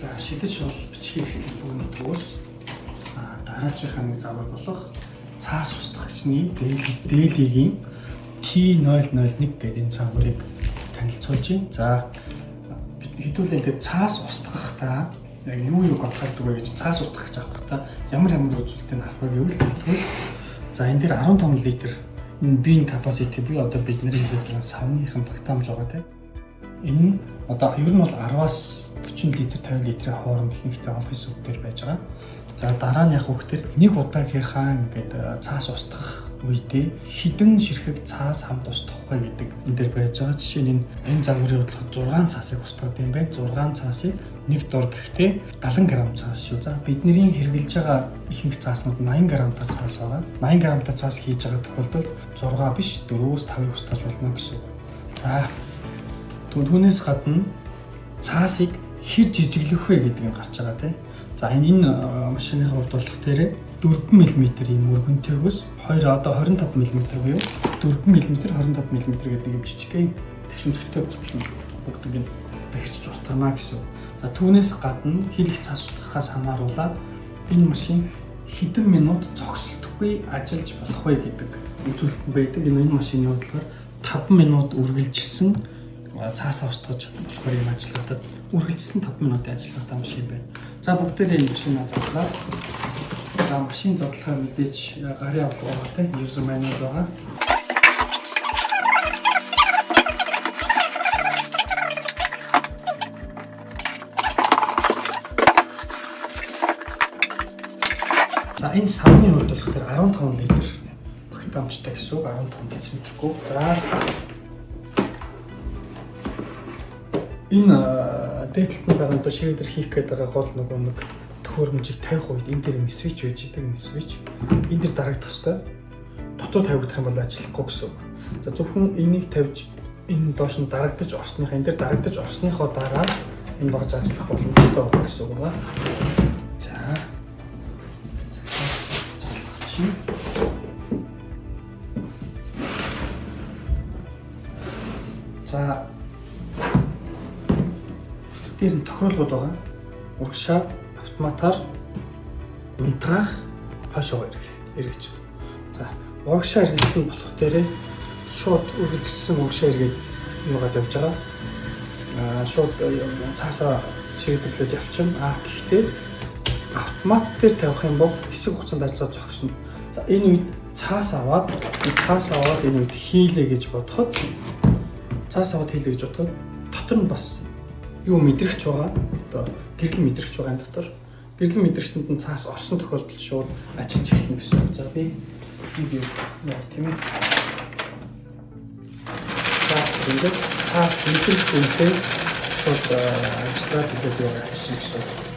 За шидэж бол бичгийг хэсэг бүгний төгөөс дараачихаа нэг завар болох цаас устгагчны дээлигийн T001 гэдэг энэ заварыг танилцуулж байна. За хэдүүлээ ингээд цаас устгахтаа яг юу баталдаг вэ гэж цаас устгагч авахтаа ямар үзүүлэлтийг харах вэ гэвэл тэгвэл за энэ дээр 15 литр энэ bin capacity буюу одоо бидний хэлээд савныхан багтаамж байгаа тийм. Энэ одоо ер нь бол 10-аас 40 литр 50 литрийн хооронд ихэнхдээ офис үүд дээр байж байгаа. За дараа нь яг хөхтөр нэг удаагийнхаа ингээд цаас устгах үедээ хідэн ширхэг цаас хамт устгах вэ гэдэг энэ дээр байж байгаа. Жишээ нь энэ загварын бодлого 6 цаасыг устгаад юм байна. 6 цаасыг нэг дор гэхдээ 70 г цаас шүү. За бидний хэрэгжилж байгаа ихэнх цааснууд 80 г-тай цаас байгаа. 80 г-тай цаас хийж байгаа тохиолдолд 6 биш 4-өөс 5-ыг устгаж болно гэсэн үг. За түүнээс гадна цаасыг хэр жижиглэх вэ гэдэг нь гарч байгаа тийм. За энэ машины хувьд болох дээр 4 мм ийм өргөнтэйгөөс 25 мм буюу 4 мм 25 мм гэдэг юм жижигхэн тэгшүнцгтэй бүгдийг нь бэрчж устгана гэсэн. За түүнээс гадна хэр их цаас устгахаас хамааруулаад энэ машин хэдэн минут зогсолтгүй ажиллаж болох вэ гэдэг үзүүлэлт байдаг. Энэ машины бодлохоор 5 минут үргэлжилсэн цаасаа устгаж болохоор юм ажилладаг. Үргэлжилсэн 5 минутын ажиллагатай машин байна. За бүгдээрээ энэ машинаа задлаа. За машин задлахаар мэдээж гарын авлага байгаа тийм user manual байгаа. За энэ савны хувьд болохоор 15 литр багтаамжтай гэсэн үг 15 дециметр. За энэ дээдлэлтний байгаа одоо ширүүдэр хийх гэдэг байгаа гол нэг төхөөрөмжийг тавих үед энэ дээр нэг свич байж идэг нэг свич энэ дээр дарагдах хэвээр дотоод тавигдах юм бол ажиллахгүй гэсэн үг. За зөвхөн энийг тавьж энэ доош нь дарагдаж орсныхаа энэ дээр дарагдаж орсныхоо дараа энэ багж ажиллах боломжтой болох гэсэн үг байна. За залгах. За дээр нь тохиолдлууд байгаа. Урагшаа автоматар унтраах хойшоо эргэж. За урагшаа эргэлтэн болох дээрээ шууд үргэлжилсэн урагшаа эргээд юугаад явж байгаа. Шууд цаасаа шийдэрлээд явчихна. Гэхдээ автомат дээр тавих юм бол хэсэг хугацаанд ажиллаж зогсно. За энэ үед цаас аваад энэ үед хийлээ гэж бодоход дотор нь бас юу мэдрэгч байгаа. Одоо гэрэл мэдрэгч байгаа энэ дотор. Гэрэл мэдрэгчэнд нь цаас орсон тохиолдолд шууд ажиллаж эхэлнэ гэсэн үг. За би яа тийм ээ. За ингээд цаас мэдрэгч үнтэй шууд ажиллаад ихэд яваа гэсэн үг.